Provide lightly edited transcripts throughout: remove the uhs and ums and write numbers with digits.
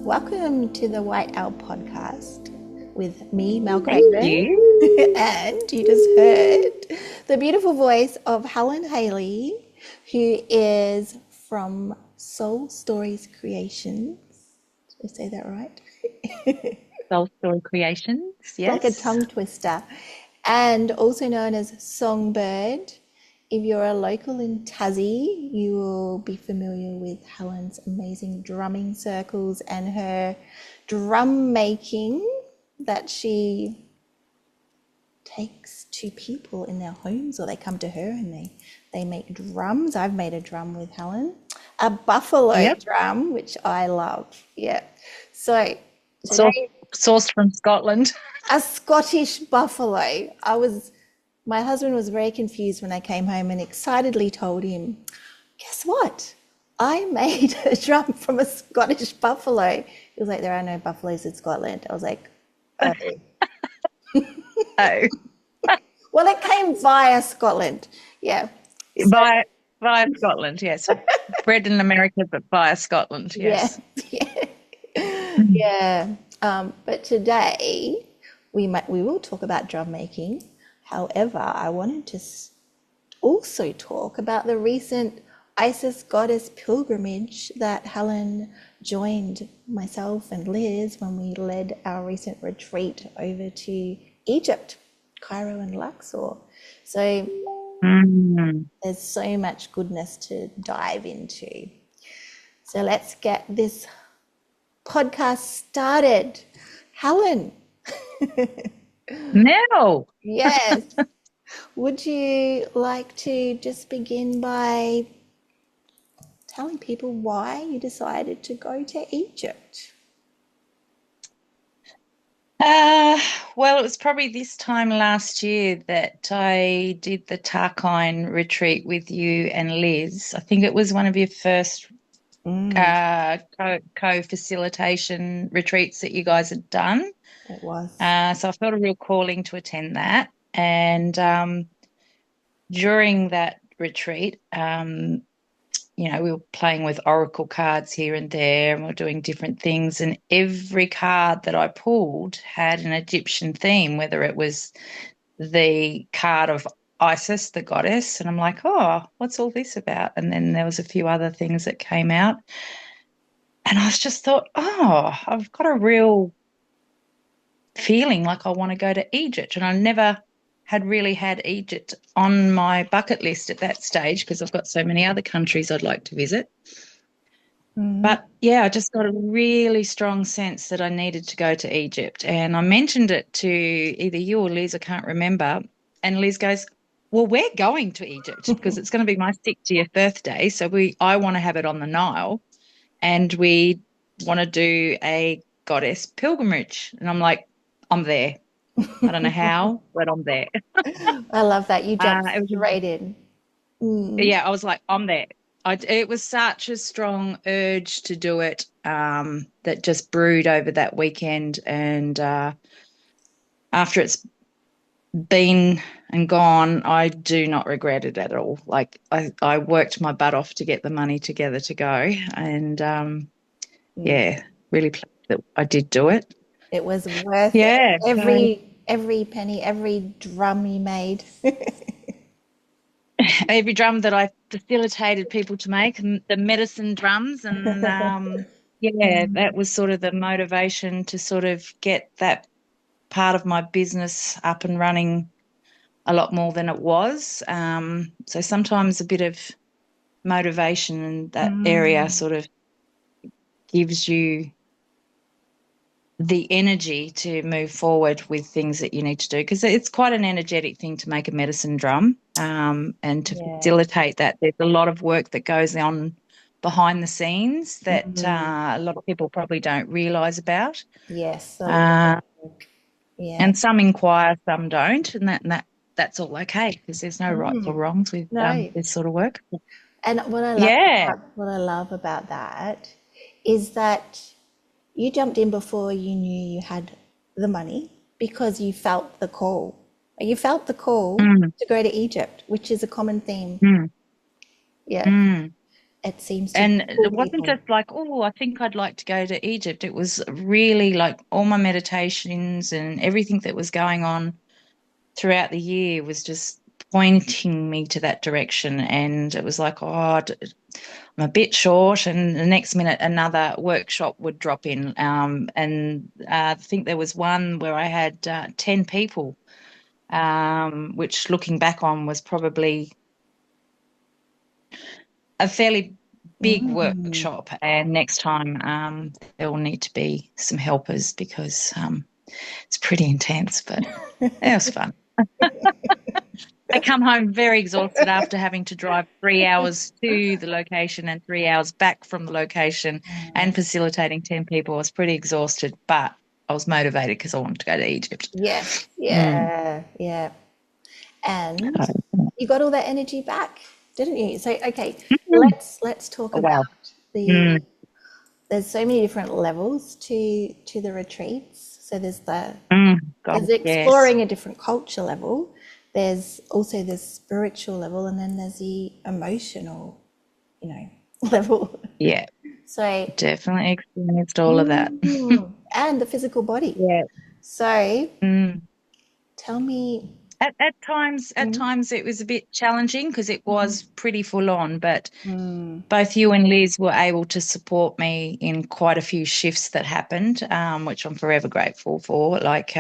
Welcome to the White Owl podcast with me, Mel Thank Craven, you. and you just heard the beautiful voice of Helen Halee, who is from Soul Stories Creations. Did I say that right? Soul Story Creations, Like a yes. tongue twister, and also known as Songbird. If you're a local in Tassie, you will be familiar with Helen's amazing drumming circles and her drum making that she takes to people in their homes, or they come to her and they make drums. I've made a drum with Helen, a buffalo Yep. drum, which I love. Yeah. So Sourced, today, sourced from Scotland. a Scottish buffalo. My husband was very confused when I came home and excitedly told him, guess what? I made a drum from a Scottish buffalo. He was like, there are no buffaloes in Scotland. I was like, oh. Oh, Well, it came via Scotland. Yeah. So, via, via Scotland, yes. Bred in America, but via Scotland, yeah. yes. Yeah. Mm. Yeah. But today we will talk about drum making. However, I wanted to also talk about the recent Isis goddess pilgrimage that Helen joined myself and Liz when we led our recent retreat over to Egypt, Cairo and Luxor. So Mm. there's so much goodness to dive into. So let's get this podcast started. Helen, Mel, yes, would you like to just begin by telling people why you decided to go to Egypt? uh, well, it was probably this time last year that I did the Tarkine retreat with you and Liz. I think it was one of your first Mm, co-facilitation retreats that you guys had done. it was. So I felt a real calling to attend that. And during that retreat, we were playing with oracle cards here and there, and we are doing different things. And every card that I pulled had an Egyptian theme, whether it was the card of Isis, the goddess. And I'm like, oh, what's all this about? And then there was a few other things that came out. And I was just thought, oh, I've got a real feeling like I want to go to Egypt. And I never had really had Egypt on my bucket list at that stage because I've got so many other countries I'd like to visit. Mm, But yeah, I just got a really strong sense that I needed to go to Egypt. And I mentioned it to either you or Liz, I can't remember. And Liz goes, well, we're going to Egypt because it's going to be my 60th birthday. So I want to have it on the Nile and we want to do a goddess pilgrimage. And I'm like, I'm there. I don't know how, but I'm there. I love that. You jumped It was, straight in. Mm, yeah, I was like, I'm there. It was such a strong urge to do it that just brewed over that weekend. And after it's been and gone, I do not regret it at all. Like I worked my butt off to get the money together to go. And mm. yeah, really pleased that I did do it. It was worth it. Yeah. So Every penny, every drum you made. every drum that I facilitated people to make, and the medicine drums, and yeah, that was sort of the motivation to sort of get that part of my business up and running a lot more than it was. So sometimes a bit of motivation in that area Mm, sort of gives you the energy to move forward with things that you need to do because it's quite an energetic thing to make a medicine drum, and to yeah. facilitate that there's a lot of work that goes on behind the scenes that Mm, a lot of people probably don't realize about, yes, a lot of uh, work. Yeah. and some inquire, some don't, and that's all okay because there's no rights or Mm, wrongs with no. this sort of work. And Yeah. what I love about that is that you jumped in before you knew you had the money because you felt the call. You felt the call Mm, to go to Egypt, which is a common theme. mm, Yeah. mm. It seems to And pull it wasn't people. just like, oh, I think I'd like to go to Egypt. It was really like all my meditations and everything that was going on throughout the year was just pointing me to that direction. And it was like, oh, I'm a bit short. And the next minute, another workshop would drop in. And I think there was one where I had 10 people, which looking back on was probably a fairly big Mm. workshop. And next time, there will need to be some helpers because it's pretty intense, but it was fun. I come home very exhausted after having to drive 3 hours to the location and 3 hours back from the location and facilitating 10 people. I was pretty exhausted, but I was motivated because I wanted to go to Egypt. Yes, Mm. yeah, yeah. And So, you got all that energy back, didn't you? So, okay, mm. let's talk Oh, about wow. the. Mm, There's so many different levels to the retreats. So God, there's yes. exploring a different culture level. There's also the spiritual level, and then there's the emotional, you know, level. Yeah, So, definitely experienced all of that. and the physical body. Yeah. So, Mm. tell me. At times it was a bit challenging because it was pretty full on, but Mm. both you and Liz were able to support me in quite a few shifts that happened, which I'm forever grateful for. Like,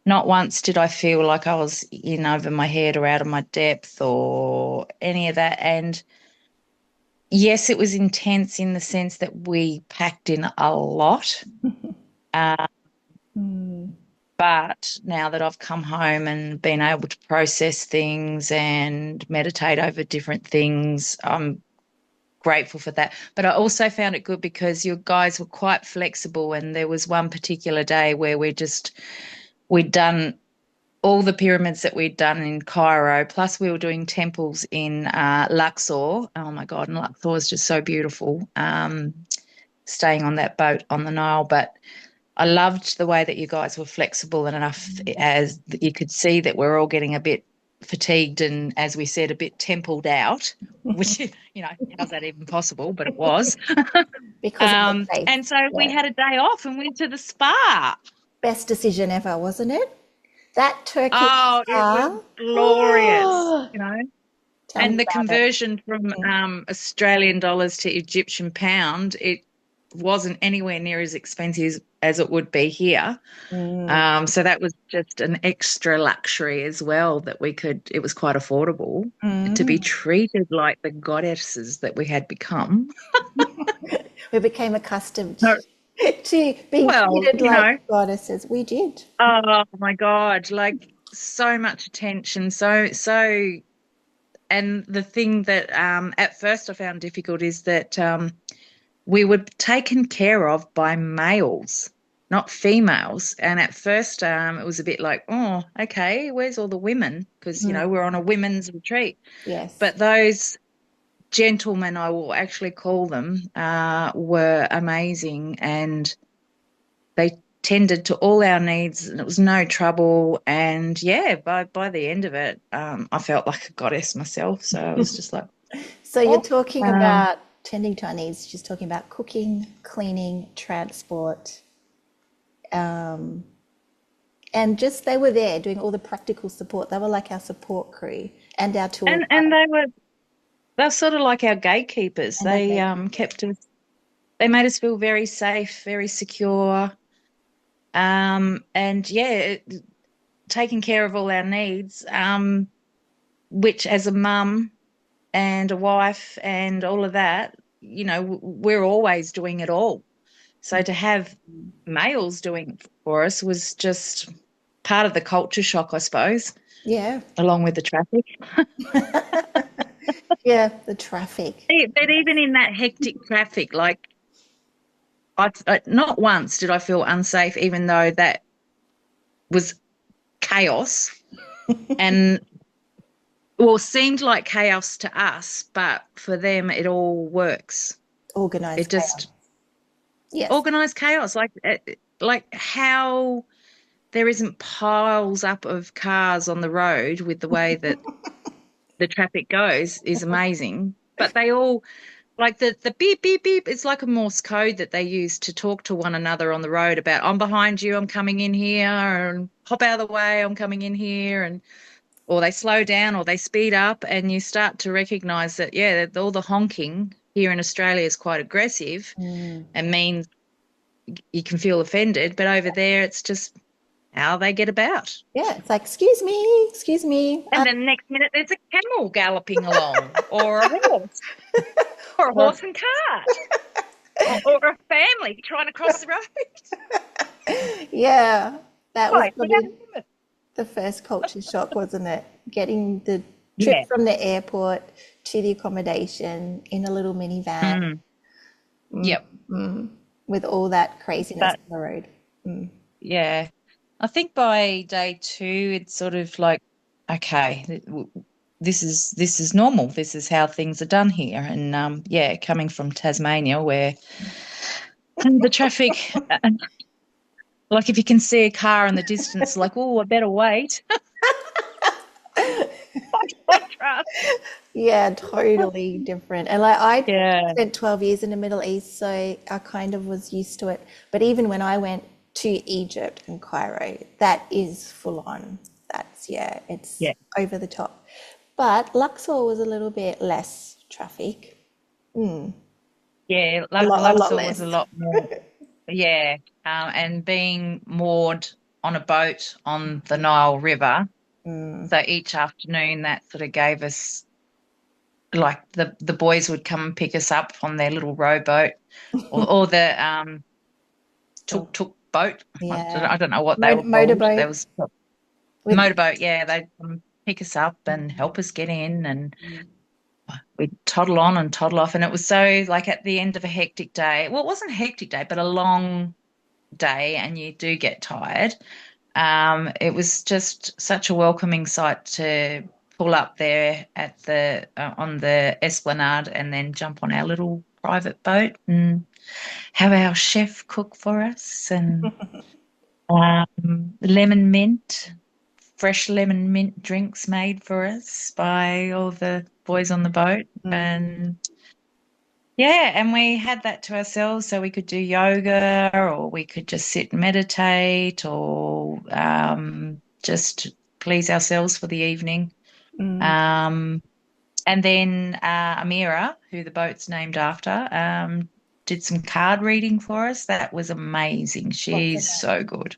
not once did I feel like I was in over my head or out of my depth or any of that. And yes, it was intense in the sense that we packed in a lot. Uh, Mm. but now that I've come home and been able to process things and meditate over different things, I'm grateful for that. But I also found it good because you guys were quite flexible. And there was one particular day where we'd done all the pyramids that we'd done in Cairo, plus we were doing temples in Luxor. Oh my God, and Luxor is just so beautiful. Staying on that boat on the Nile. But I loved the way that you guys were flexible and enough as that you could see that we're all getting a bit fatigued and, as we said, a bit templed out, which, how's that even possible? But it was. Because of the faith. And so we Yeah. had a day off and went to the spa. Best decision ever, wasn't it? That Turkish Oh, it was spa. glorious, Oh, tell me And the about it. conversion from Australian dollars to Egyptian pound, it wasn't anywhere near as expensive as it would be here. Mm, So that was just an extra luxury as well that it was quite affordable to be mm. treated like the goddesses that we had become. We became accustomed No, to being well, treated like goddesses. We did. oh my God, like so much attention, and the thing that at first I found difficult is that we were taken care of by males, not females. And at first, it was a bit like, oh, okay, where's all the women? Because, Mm, we're on a women's retreat. yes. But those gentlemen, I will actually call them, were amazing. And they tended to all our needs, and it was no trouble. And yeah, by the end of it, I felt like a goddess myself. So I was just like, So you're oh, talking um, about tending to our needs, just talking about cooking, cleaning, transport, um, and just they were there doing all the practical support. They were like our support crew and our tour and guide they're sort of like our gatekeepers. and our They gatekeeper. kept us, they made us feel very safe, very secure. And yeah, taking care of all our needs, which as a mum and a wife and all of that, we're always doing it all. So to have males doing it for us was just part of the culture shock, I suppose, Yeah, along with the traffic. yeah, the traffic. But even in that hectic traffic, like not once did I feel unsafe, even though that was chaos and well, seemed like chaos to us, but for them, it all works. It Organized chaos. just Yes. organized chaos, like how there isn't piles up of cars on the road with the way that the traffic goes is amazing. but they all like the beep beep beep. It's like a Morse code that they use to talk to one another on the road about I'm behind you, I'm coming in here, and hop out of the way, I'm coming in here, and or they slow down or they speed up, and you start to recognize that yeah, that all the honking here in Australia is quite aggressive Mm. and means you can feel offended, but over there it's just how they get about. Yeah, it's like, excuse me, excuse me. And then the next minute there's a camel galloping along, or a Or, horse and cart, or a family trying to cross the road. yeah, that was Right, without a probably limit. the first culture shock, wasn't it? Getting the trip Yeah. from the airport to the accommodation in a little minivan Mm, yep. with all that craziness But on the road. Mm. yeah, I think by day two, it's sort of like, okay, this is normal. This is how things are done here. And yeah, coming from Tasmania, where the traffic, like if you can see a car in the distance, like, oh, I better wait. Contrast. Yeah, totally different. And like I Yeah. spent 12 years in the Middle East, so I kind of was used to it. But even when I went to Egypt and Cairo, that is full on. That's, yeah, it's Yeah. over the top. But Luxor was a little bit less traffic, Yeah. a lot Luxor was a less. lot more. Yeah. And being moored on a boat on the Nile River. So each afternoon that sort of gave us like the boys would come and pick us up on their little rowboat or the The- tuk boat. yeah, I don't know what they were called. There motorboat was with motorboat. Yeah, they'd come pick us up and help us get in, and we'd toddle on and toddle off. And it was so like at the end of a hectic day. Well, it wasn't a hectic day, but a long day, and you do get tired. It was just such a welcoming sight to pull up there at the on the esplanade and then jump on our little private boat and have our chef cook for us and lemon mint, fresh lemon mint drinks made for us by all the boys on the boat. And yeah, and we had that to ourselves so we could do yoga or we could just sit and meditate or just please ourselves for the evening. Um, and then Amira, who the boat's named after, did some card reading for us. That was amazing. what's She's that? so good.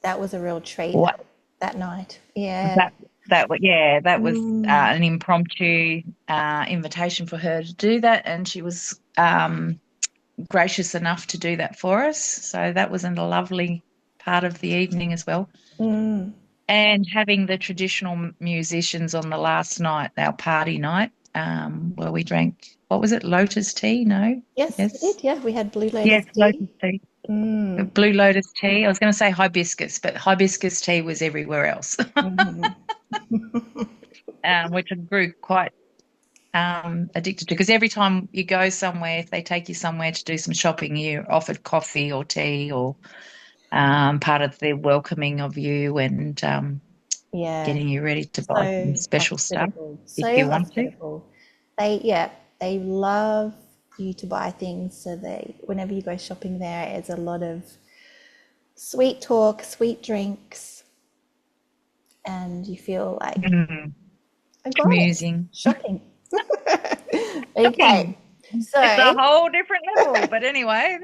That was a real treat What that night. Yeah. that yeah, that was Mm, an impromptu invitation for her to do that, and she was gracious enough to do that for us. So that was a lovely part of the evening as well. mm. And having the traditional musicians on the last night, our party night, where we drank, what was it, lotus tea? No? Yes, we Yes. did. Yeah, we had Blue Lotus Yes, tea. lotus tea. Mm, Blue lotus tea. I was going to say hibiscus, but hibiscus tea was everywhere else, mhm, which I grew quite addicted to because every time you go somewhere, if they take you somewhere to do some shopping, you're offered coffee or tea or part of the welcoming of you and yeah, getting you ready to buy some so special stuff hospitable. if So you want to. hospitable. Yeah, they love you to buy things. So whenever you go shopping there, it's a lot of sweet talk, sweet drinks, and you feel like Mm, a goddess schmoozing. shopping. Okay, Shopping. It's a so whole different level, but anyway,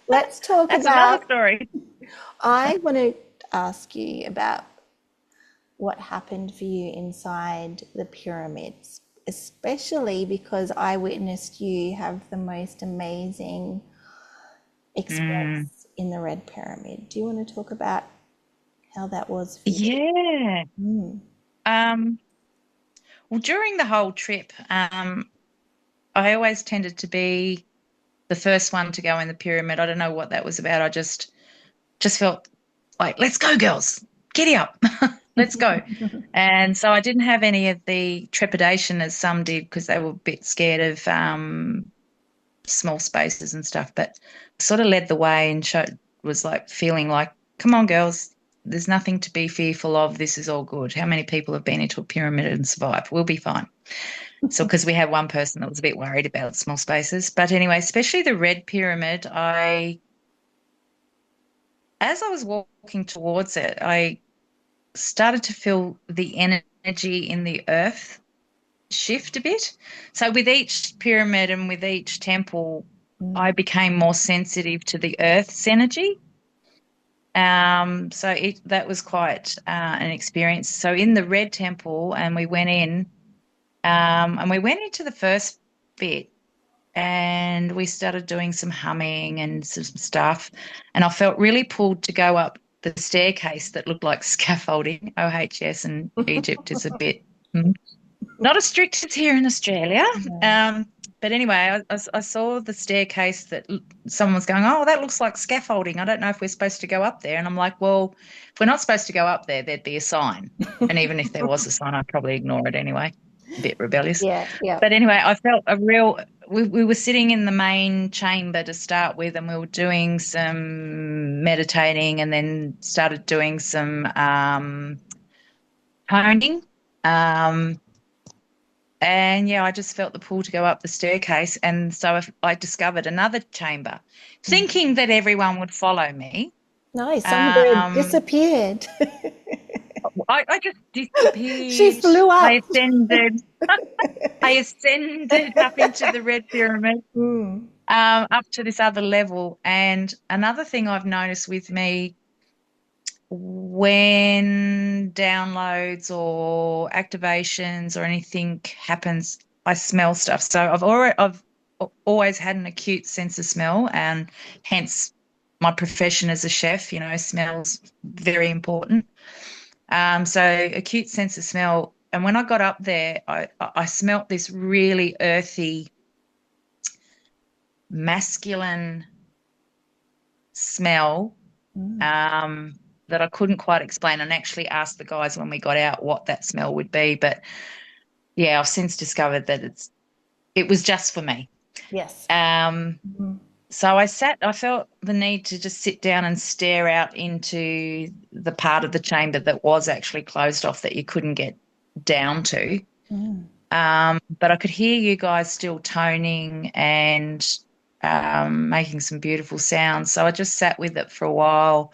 let's talk that's another about. story. I want to ask you about what happened for you inside the pyramids, especially because I witnessed you have the most amazing Mm, experience in the Red Pyramid. Do you want to talk about how that was for you? yeah. Um, well, during the whole trip, I always tended to be the first one to go in the pyramid. I don't know what that was about. I just felt like, let's go, girls, giddy up, let's go. And so I didn't have any of the trepidation as some did because they were a bit scared of small spaces and stuff. But sort of led the way and was like feeling like, come on, girls, there's nothing to be fearful of. This is all good. How many people have been into a pyramid and survived? We'll be fine. So, because we had one person that was a bit worried about small spaces. But anyway, especially the red pyramid, as I was walking towards it, I started to feel the energy in the earth shift a bit. So, with each pyramid and with each temple, I became more sensitive to the earth's energy. That was quite an experience. So in the Red Temple, and we went in, and we went into the first bit, and we started doing some humming and some stuff, and I felt really pulled to go up the staircase that looked like scaffolding. OHS in Egypt is a bit not as strict as here in Australia. No. Um, but anyway, I saw the staircase that someone was going, oh, that looks like scaffolding. I don't know if we're supposed to go up there. And I'm like, well, if we're not supposed to go up there, there'd be a sign. And even if there was a sign, I'd probably ignore it anyway. A bit rebellious. Yeah, yeah. But anyway, I felt a real, we were sitting in the main chamber to start with, and we were doing some meditating and then started doing some toning. Um, and yeah, I just felt the pull to go up the staircase. And so I discovered another chamber, thinking that everyone would follow me. No, songbird Um, disappeared. I just She disappeared. flew I up. ascended. I ascended up into the Red Pyramid, Mm. up to this other level. And another thing I've noticed with me when downloads or activations or anything happens, I smell stuff. So I've always had an acute sense of smell, and hence my profession as a chef. Smells very important. So acute sense of smell. And when I got up there, I smelt this really earthy, masculine smell that I couldn't quite explain, and actually asked the guys when we got out what that smell would be. But yeah, I've since discovered that it was just for me. Yes. Um, so I felt the need to just sit down and stare out into the part of the chamber that was actually closed off that you couldn't get down to. But I could hear you guys still toning and making some beautiful sounds. So I just sat with it for a while,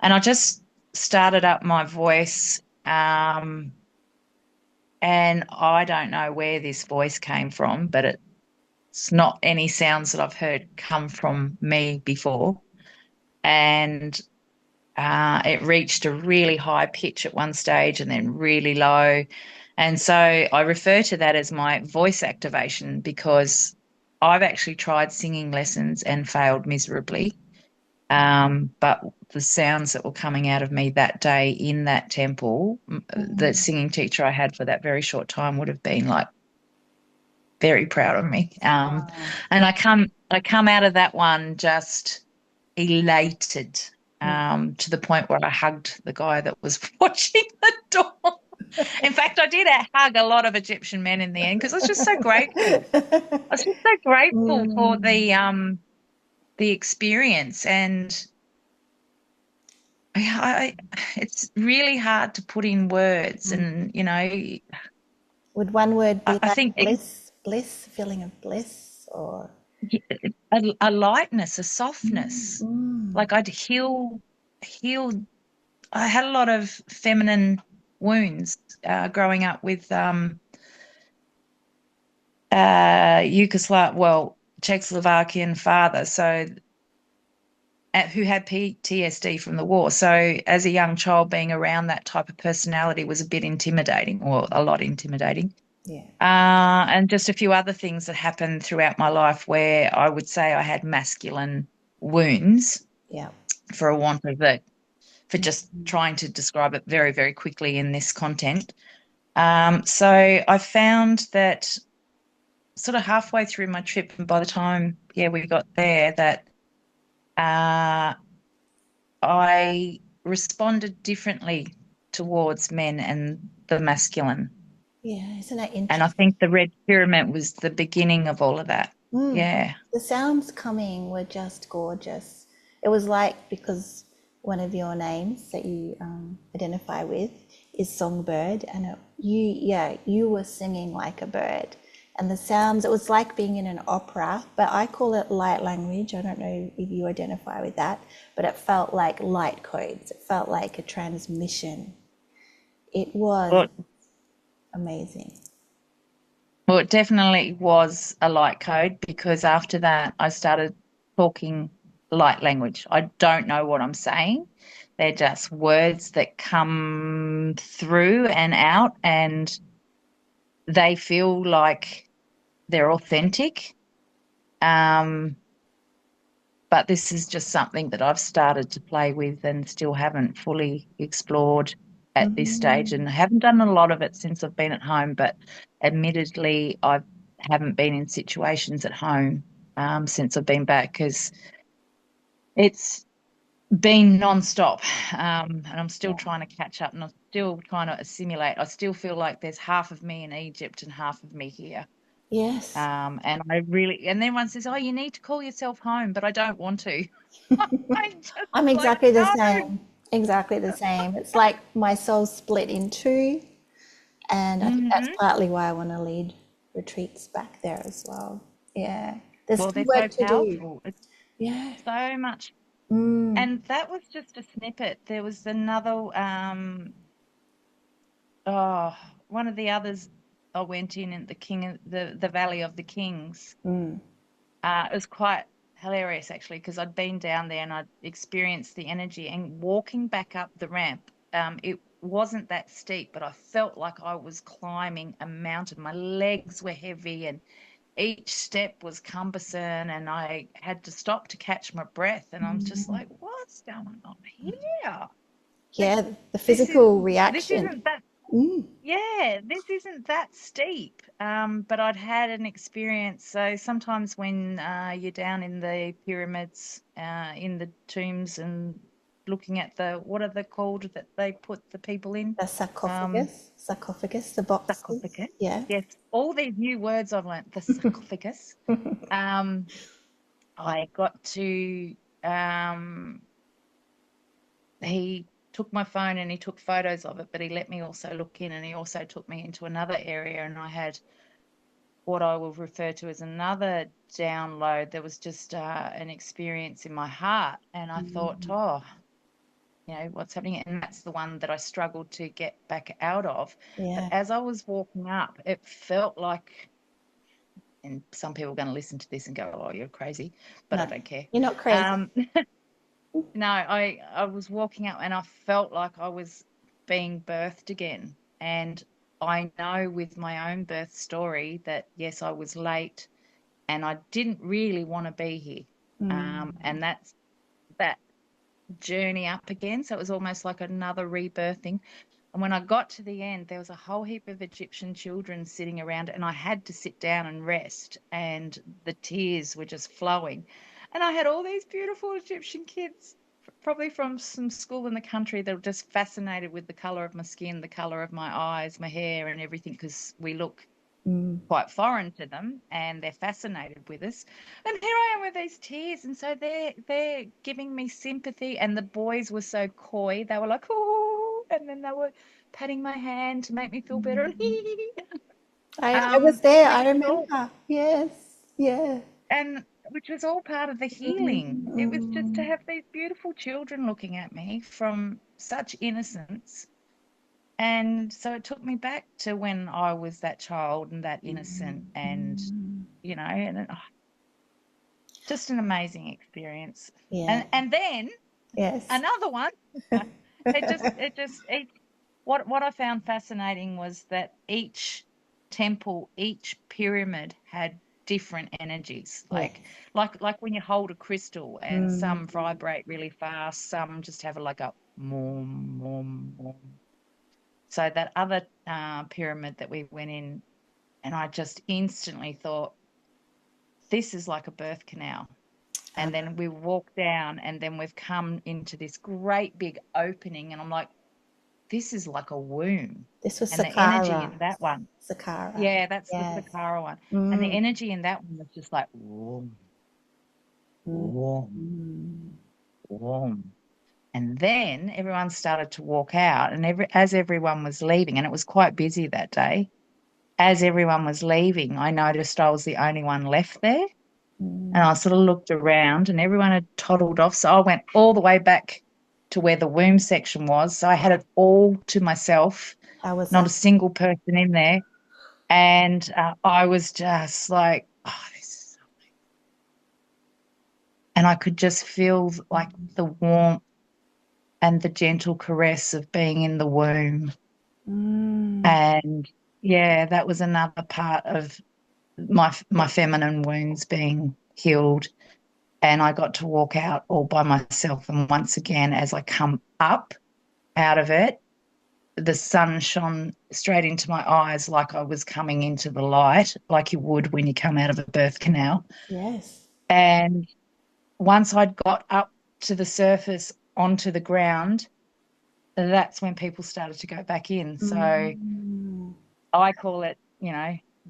and I just started up my voice. And I don't know where this voice came from, but it's not any sounds that I've heard come from me before. And it reached a really high pitch at one stage and then really low. And so I refer to that as my voice activation, because I've actually tried singing lessons and failed miserably. But the sounds that were coming out of me that day in that temple, the singing teacher I had for that very short time would have been like very proud of me. And I come out of that one just elated, to the point where I hugged the guy that was watching the door. In fact, I did hug a lot of Egyptian men in the end, because I was just so grateful. I was just so grateful for the experience. And it's really hard to put in words. And Would one word be I like think bliss, feeling of bliss, or a lightness, a softness. Like I'd healed. I had a lot of feminine wounds growing up with Czechoslovakian father, so who had PTSD from the war. So as a young child, being around that type of personality was a bit intimidating, or a lot intimidating. yeah, And just a few other things that happened throughout my life where I would say I had masculine wounds, yeah, for a want of it, for just trying to describe it very, very quickly in this content. So I found that sort of halfway through my trip, and by the time, we got there, that I responded differently towards men and the masculine. yeah. Isn't that And I interesting? think the Red Pyramid was the beginning of all of that. Yeah. The sounds coming were just gorgeous. It was like, because one of your names that you identify with is songbird, and you were singing like a bird, and the sounds, it was like being in an opera, but I call it light language. I don't know if you identify with that, but it felt like light codes. It felt like a transmission. It was Well, amazing. well, it definitely was a light code because after that, I started talking light language. I don't know what I'm saying. They're just words that come through and out, and they feel like they're authentic. Um, but this is just something that I've started to play with and still haven't fully explored at this stage. And I haven't done a lot of it since I've been at home, but admittedly, I haven't been in situations at home since I've been back because it's been nonstop. And I'm still trying to catch up and I'm still trying to assimilate. I still feel like there's half of me in Egypt and half of me here. Yes. And I really, and then one says, "Oh, you need to call yourself home," but I don't want to. I just I'm like, exactly the no. same. Exactly the same. It's like my soul's split in two, and I think that's Hmm. partly why I want to lead retreats back there as well. Yeah. There's Well, still they're so work to do. powerful. It's Yeah. so much. Mm, And that was just a snippet. There was another, oh, one of the others I went in the the Valley of the Kings. mm. It was quite hilarious actually because I'd been down there and I'd experienced the energy and walking back up the ramp. It wasn't that steep, but I felt like I was climbing a mountain. My legs were heavy and each step was cumbersome and I had to stop to catch my breath. And I'm just like, what's going on here? Like, Yeah, the this is physical this reaction. isn't that Mm, yeah, this isn't that steep. But I'd had an experience. So sometimes when you're down in the pyramids, in the tombs and looking at the, what are they called that they put the people in? the Um, sarcophagus, the boxes. sarcophagus. Yeah. Yes, all these new words I've learnt, the sarcophagus. Um, I got to, um, he took my phone and he took photos of it, but he let me also look in and he also took me into another area and I had what I will refer to as another download. There was just an experience in my heart and I thought, oh, what's happening? And that's the one that I struggled to get back out of. But Yeah. as I was walking up, it felt like, and some people are going to listen to this and go, oh, you're crazy, but I No, don't care. you're not crazy. Um, no, I was walking up and I felt like I was being birthed again. And I know with my own birth story that, yes, I was late and I didn't really want to be here. And that's that journey up again. So it was almost like another rebirthing. And when I got to the end, there was a whole heap of Egyptian children sitting around, and I had to sit down and rest, and the tears were just flowing. And I had all these beautiful Egyptian kids, probably from some school in the country, that were just fascinated with the color of my skin, the color of my eyes, my hair, and everything, because we look quite foreign to them and they're fascinated with us. And here I am with these tears. And so they're giving me sympathy. And the boys were so coy. They were like, oh, and then they were patting my hand to make me feel better. I was there. I Which was all remember. Yes. Yeah. and which was all part of the healing. It was just to have these beautiful children looking at me from such innocence. And so it took me back to when I was that child and that innocent and just an amazing experience. Yeah. And then Yes. another one. It what I found fascinating was that each temple, each pyramid had different energies. Yes. Like when you hold a crystal and some vibrate really fast, some just have like a mom mom mom. So that other pyramid that we went in, and I just instantly thought, this is like a birth canal. And then we walk down, and then we've come into this great big opening, and I'm like, this is like a womb. This was And the energy Sakara. in that one, Sakara. yeah, that's the Yes. Sakara one. And the Mm. energy in that one was just like warm, warm, warm. And then everyone started to walk out, and as everyone was leaving, and it was quite busy that day, as everyone was leaving, I noticed I was the only one left there. And I sort of looked around and everyone had toddled off. So I went all the way back to where the womb section was. So I had it all to myself, How was not that? a single person in there. And I was just like, oh, this is so... And I could just feel like the warmth and the gentle caress of being in the womb. Mm, And yeah, that was another part of my feminine wounds being healed. And I got to walk out all by myself. And once again, as I come up out of it, the sun shone straight into my eyes like I was coming into the light, like you would when you come out of a birth canal. yes. And once I'd got up to the surface onto the ground, that's when people started to go back in. So Mm, I call it,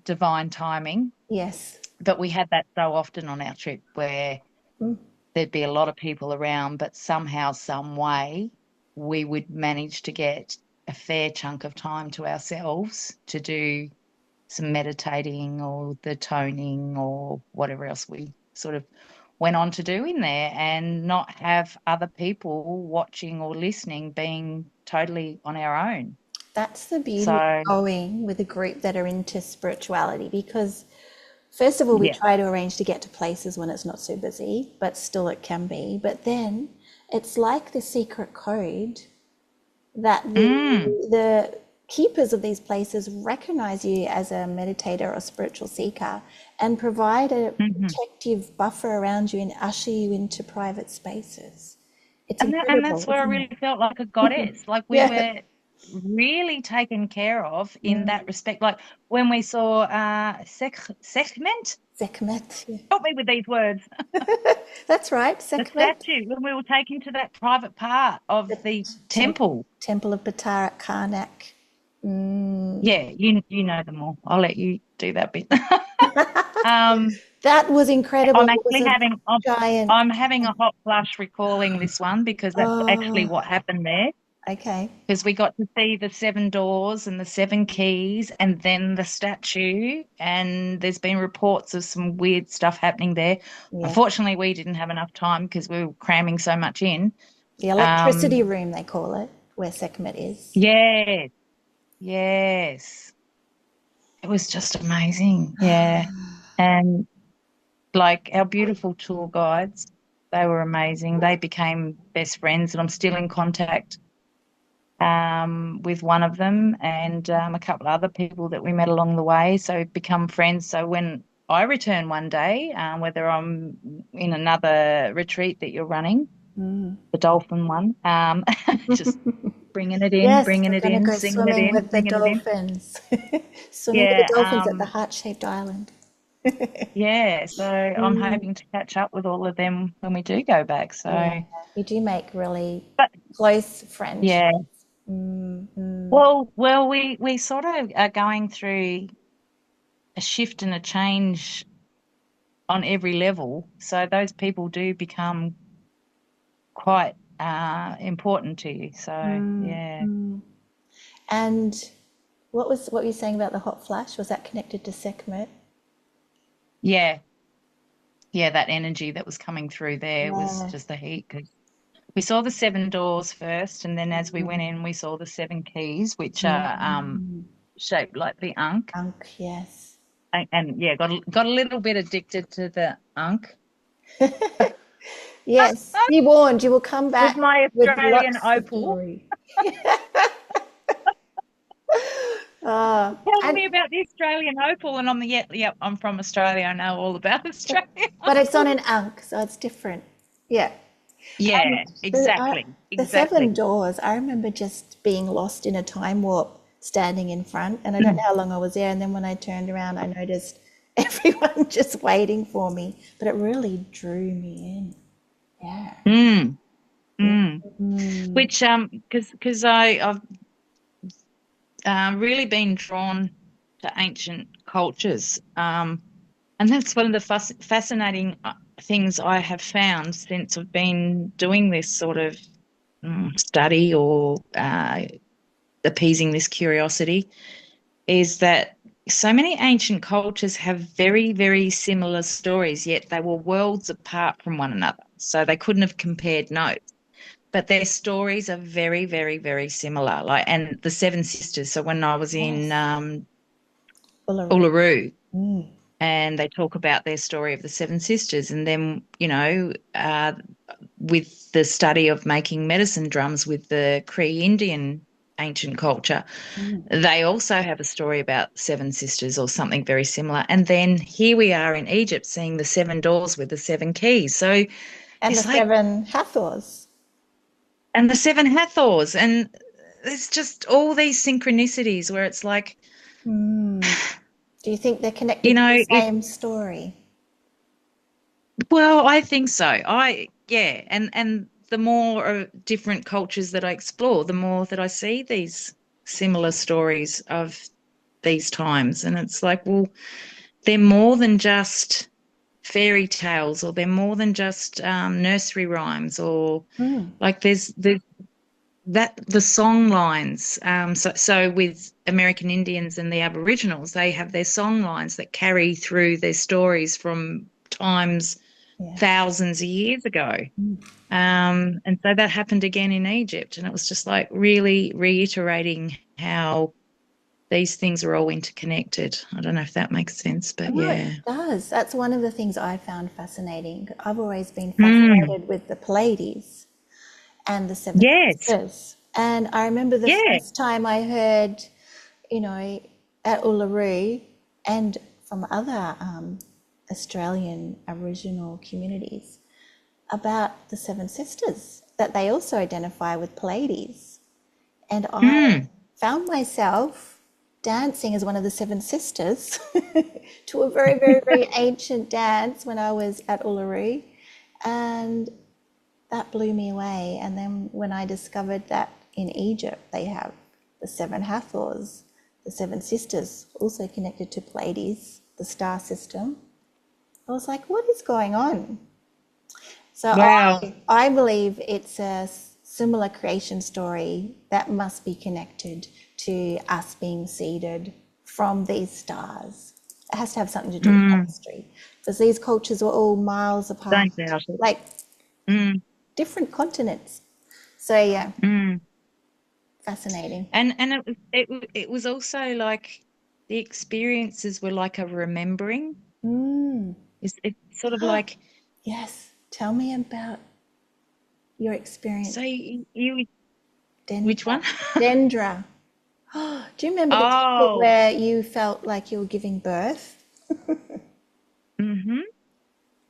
divine timing. yes. But we had that so often on our trip where Mm, there'd be a lot of people around, but somehow, some way, we would manage to get a fair chunk of time to ourselves to do some meditating or the toning or whatever else we sort of went on to do in there, and not have other people watching or listening, being totally on our own. that's the beauty of So, going with a group that are into spirituality because, first of all, we yeah. try to arrange to get to places when it's not so busy, but still it can be. But then it's like the secret code that Mm, the keepers of these places recognize you as a meditator or spiritual seeker and provide a mhm. protective buffer around you and usher you into private spaces. It's And that's incredible, where I isn't really felt like a goddess. Like we it? Yeah. were really taken care of in Mm. that respect. Like when we saw Sekhmet, Sekhmet. Yeah. help me with these words, That's right, the Sekhmet. statue, when we were taken to that private part The of the tem- temple. Temple of Batar at Karnak. Mm. Yeah, you know them all. I'll let you do that bit. um, That was incredible. I'm It was actually a having I'm, giant. I'm having a hot flush recalling this one because that's actually Oh, what happened there. okay. Because we got to see the seven doors and the seven keys and then the statue. And there's been reports of some weird stuff happening there. Yeah. Unfortunately, we didn't have enough time because we were cramming so much in. The electricity Um, room, they call it, where Sekhmet is. yes, yes. It was just amazing. Yeah. And like our beautiful tour guides, they were amazing. They became best friends, and I'm still in contact with one of them and a couple of other people that we met along the way. So become friends. So when I return one day, whether I'm in another retreat that you're running, the dolphin one, just Yes, bringing we're it going to in, go singing it swimming in, with the singing it in. dolphins. Swimming with Yeah, the dolphins at the heart-shaped island. yeah. So I'm Mm. hoping to catch up with all of them when we do go back. Yeah, So, you do make really but close friendships. yeah. Mm. Well, we sort of are going through a shift and a change on every level. So those people do become quite important to you. So Mm. yeah, Mm. And what were you saying about the hot flash? Was that connected to Sekhmet? yeah, yeah. That energy that was coming through there was Yeah. just the heat. 'Cause we saw the seven doors first, and then as we went in, we saw the seven keys, which are Mm. shaped like the ankh. Unk, yes. And yeah, got a little bit addicted to the ankh Yes, be warned, you will come with back my with Australian lots of opal. jewelry. Uh, Telling and me about the Australian opal, and I'm yep, I'm from Australia. I know all about Australia. but it's on an Ankh, so it's different. Yeah. And Yeah, the exactly, the seven exactly. doors, I remember just being lost in a time warp standing in front, and I don't know how long I was there. And then when I turned around, I noticed everyone just waiting for me, but it really drew me in. Yeah. Mm, mm. Mm. Which because I've really been drawn to ancient cultures, and that's one of the fascinating things I have found since I've been doing this sort of study or appeasing this curiosity is that so many ancient cultures have very, very similar stories, yet they were worlds apart from one another. So they couldn't have compared notes. But their stories are very, very, very similar. Like, and the Seven Sisters. So when I was in Yes. Uluru. Uluru, Mm. and they talk about their story of the Seven Sisters, and then with the study of making medicine drums with the Cree Indian ancient culture, Mm. they also have a story about seven sisters or something very similar. And then here we are in Egypt seeing the seven doors with the seven keys. So And the it's like, seven Hathors. and the seven Hathors, and there's just all these synchronicities where it's like, Mm. Do you think they're you connected to the know, it, same story? well, I think so. Yeah. And the more different cultures that I explore, the more that I see these similar stories of these times. And it's like, well, they're more than just fairy tales, or they're more than just nursery rhymes, or Mm. like there's that the song lines. So with American Indians and the Aboriginals, they have their song lines that carry through their stories from times Yeah. thousands of years ago. Mm. And so that happened again in Egypt, and it was just like really reiterating how these things are all interconnected. I don't know if that makes sense, but No, it yeah. does. That's one of the things I found fascinating. I've always been Mm, fascinated with the Pleiades and the Seven yes. Sisters. And I remember the Yeah. first time I heard, you know, at Uluru and from other Australian Aboriginal communities about the Seven Sisters, that they also identify with Pleiades. And I Mm, found myself dancing as one of the Seven Sisters to a very, very, very ancient dance when I was at Uluru. And that blew me away. And then when I discovered that in Egypt they have the seven Hathors, the seven sisters, also connected to Pleiades, the star system, I was like, what is going on? So wow. I believe it's a similar creation story that must be connected to us being seeded from these stars. It has to have something to do with Mm, chemistry because these cultures were all miles apart, don't doubt it. like Mm, different continents. So yeah, mm. fascinating. And it was also like the experiences were like a remembering. Mm. It's sort of like, Yes, tell me about your so experience. you which Dendra. one? Dendra. Oh, do you remember the temple Oh, where you felt like you were giving birth? hmm.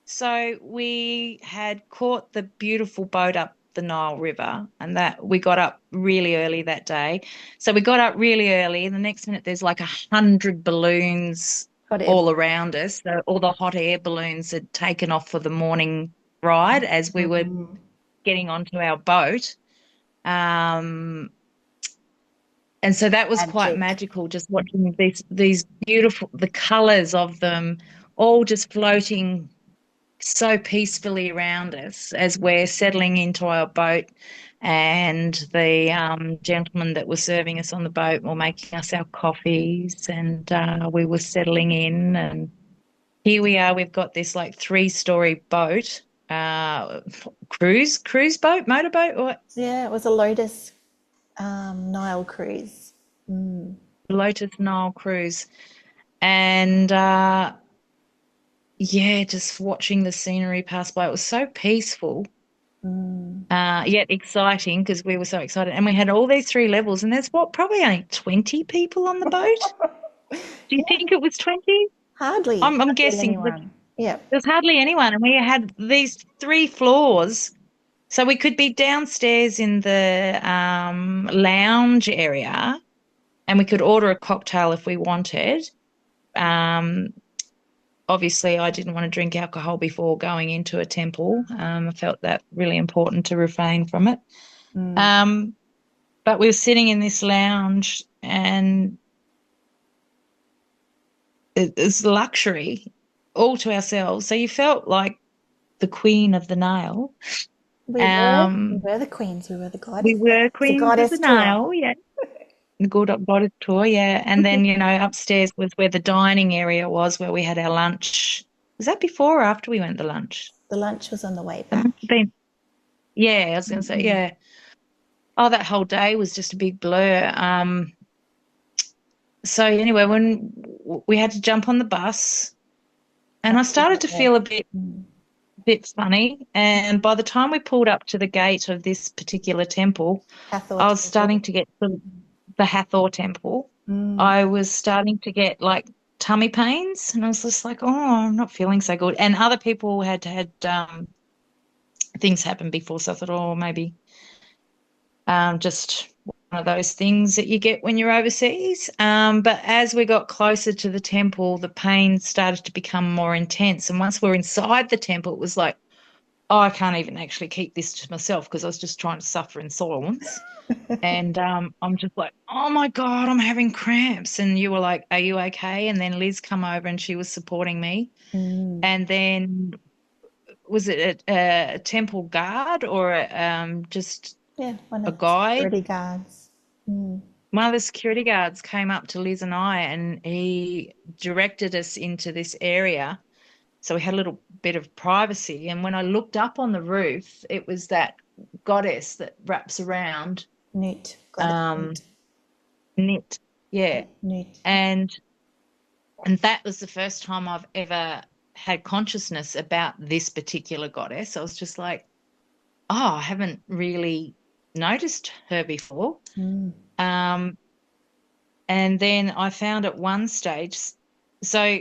So we had caught the beautiful boat up the Nile River, and that we got up really early that day. So we got up really early, and the next minute there's like 100 balloons Hot air all balloon. around us. So all the hot air balloons had taken off for the morning ride as we were Mm. getting onto our boat. Um, and so that was quite Magic. magical, just watching these beautiful the colors of them all just floating so peacefully around us as we're settling into our boat. And the gentleman that was serving us on the boat were making us our coffees, and we were settling in. And here we are. We've got this like three-story boat, cruise boat, motorboat, or Yeah, it was a Lotus Nile cruise. Mm. Lotus Nile cruise. And yeah, just watching the scenery pass by. It was so peaceful, Mm. yet exciting because we were so excited. And we had all these three levels, and there's what, probably only 20 people on the boat. Do you Yeah, think it was 20? I'm hardly guessing that anyone. Yeah. there's hardly anyone. And we had these three floors. So we could be downstairs in the lounge area, and we could order a cocktail if we wanted. Um, Obviously, I didn't want to drink alcohol before going into a temple. I felt that really important to refrain from it. Mm. Um, but we were sitting in this lounge, and it's luxury all to ourselves. So you felt like the queen of the Nile. We Um, were the queens. We were the we goddess. were It's a Queens of the goddess tour. Nile, yeah. The Good Goddess tour, yeah. And then, upstairs was where the dining area was, where we had our lunch. Was that before or after we went to lunch? The lunch was on the way That must back. have been, yeah, I was going to say, Mm-mm. yeah. Oh, that whole day was just a big blur. So anyway, when we had to jump on the bus, and I Once we started got to there. feel a bit funny. And by the time we pulled up to the gate of this particular temple, Hathor I was Temple. starting to get the Hathor temple. Mm. I was starting to get like tummy pains, and I was just like, oh, I'm not feeling so good. And other people had things happen before, so I thought, oh, maybe just one of those things that you get when you're overseas. But as we got closer to the temple, the pain started to become more intense. And once we're inside the temple, it was like, oh, I can't even actually keep this to myself because I was just trying to suffer in silence. And I'm just like, oh my God, I'm having cramps. And you were like, are you okay? And then Liz come over and she was supporting me. Mm. And then was it a temple guard or just Yeah, one a of the guide? security guards. Mm. One of the security guards came up to Liz and I, and he directed us into this area. So we had a little bit of privacy. And when I looked up on the roof, it was that goddess that wraps around Newt. Goddess um, Newt. knit. Yeah, Yeah. Newt. And that was the first time I've ever had consciousness about this particular goddess. I was just like, oh, I haven't really noticed her before. Mm. Um, and then I found at one stage, so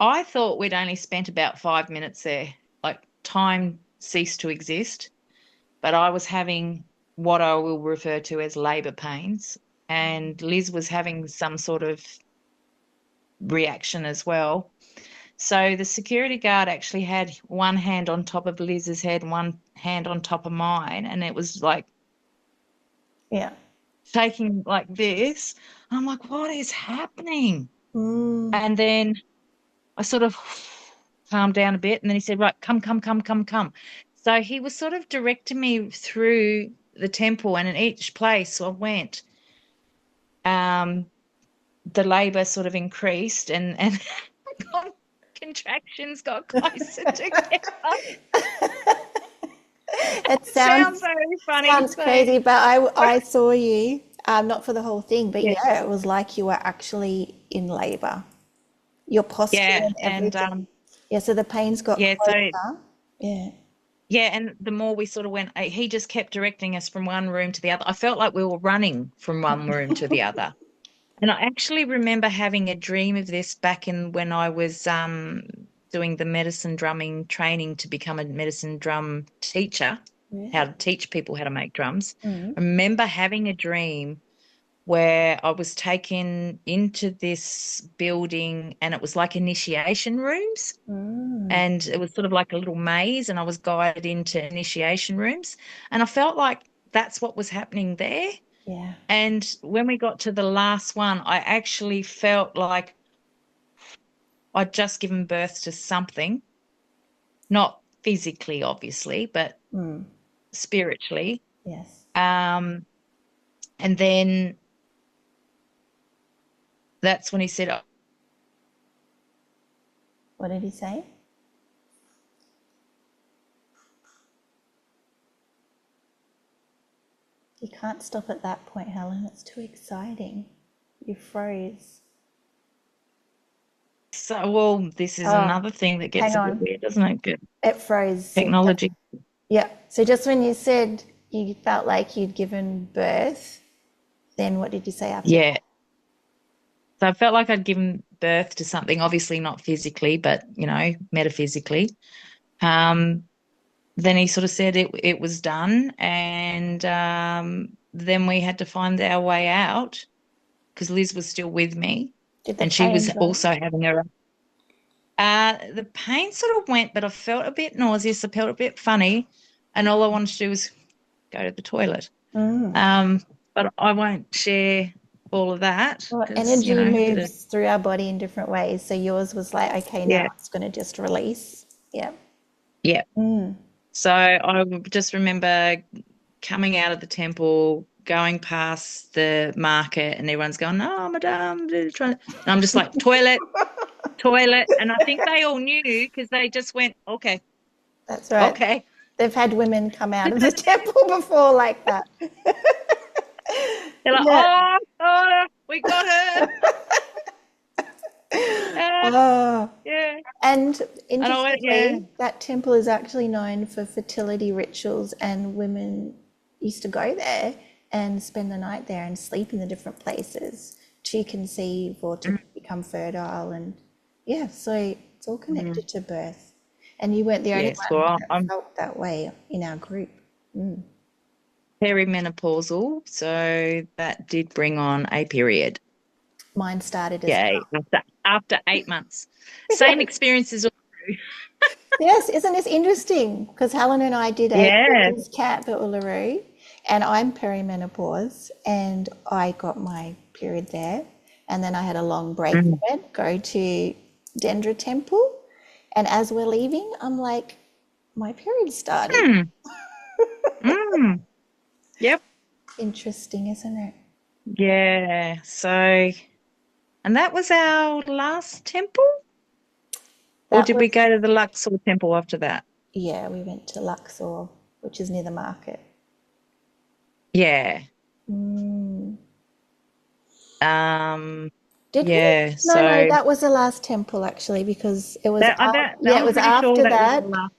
I thought we'd only spent about 5 minutes there, like time ceased to exist, but I was having what I will refer to as labor pains, and Liz was having some sort of reaction as well. So the security guard actually had one hand on top of Liz's head, one hand on top of mine, and it was like Yeah. shaking like this. I'm like, what is happening? Mm. And then I sort of calmed down a bit, and then he said, right, come, come, come, come, come. So he was sort of directing me through the temple, and in each place I went, um, the labor sort of increased and contractions got closer together. It Sounds sounds very funny to sounds say. crazy, but I saw you. Not for the whole thing, but Yeah, yeah, it was like you were actually in labor. Your posture yeah, and and everything. Yeah, so the pains got yeah, so closer. Yeah. yeah, and the more we sort of went, he just kept directing us from one room to the other. I felt like we were running from one room to the other. And I actually remember having a dream of this back in when I was doing the medicine drumming training to become a medicine drum teacher, how Really? to teach people how to make drums. Mm. I remember having a dream where I was taken into this building and it was like initiation rooms. Mm. And it was sort of like a little maze, and I was guided into initiation rooms. And I felt like that's what was happening there. Yeah. And when we got to the last one, I actually felt like I'd just given birth to something, not physically, obviously, but Mm. spiritually. Yes. Um, and then that's when he said, oh, What did he say? You can't stop at that point, Helen. It's too exciting. You froze. so, well, this is Oh, another thing that gets hang a bit on. weird, doesn't it? Good It froze. So technology. yeah. So just when you said you felt like you'd given birth, then what did you say after Yeah. that? So I felt like I'd given birth to something, obviously not physically, but, metaphysically. Um, then he sort of said it was done, and then we had to find our way out because Liz was still with me, Did the and she was pain go? also having her. The pain sort of went, but I felt a bit nauseous. I felt a bit funny, and all I wanted to do was go to the toilet. Mm. Um, but I won't share all of that Well, because energy a bit of moves through our body in different ways. So yours was like, okay, now yeah, it's going to just release. Yeah. yeah. Mm. So I just remember coming out of the temple, going past the market, and everyone's going, "Oh, madame," and I'm just like, "Toilet, toilet," and I think they all knew because they just went, "Okay, That's right. okay." They've had women come out of the temple before like that. They're like, Yeah. oh, we got her." Uh, Oh. yeah, And and I went, "Yeah." interestingly, that temple is actually known for fertility rituals, and women used to go there and spend the night there and sleep in the different places to conceive or to become fertile. And yeah, so it's all Mm. connected to birth. And you weren't the only Yes, one well, that I'm felt that way in our group. perimenopausal, so that did bring on a period. Mine started as Yeah, well. after 8 months. Same experiences. Yes, isn't this interesting? Because Helen and I did a Yeah. women's camp at Uluru, and I'm perimenopause, and I got my period there, and then I had a long break Mm. from it, go to Dendra Temple, and as we're leaving, I'm like, my period started. Mm. Mm. Yep. Interesting, isn't it? Yeah. So, and that was our last temple, or That did we was, go to the Luxor temple after that? yeah, we went to Luxor, which is near the market. Yeah. Mm. Um, Did we? yeah. No, no, So that was the last temple actually, because it was, that yeah, it I'm was pretty sure after that was the that. last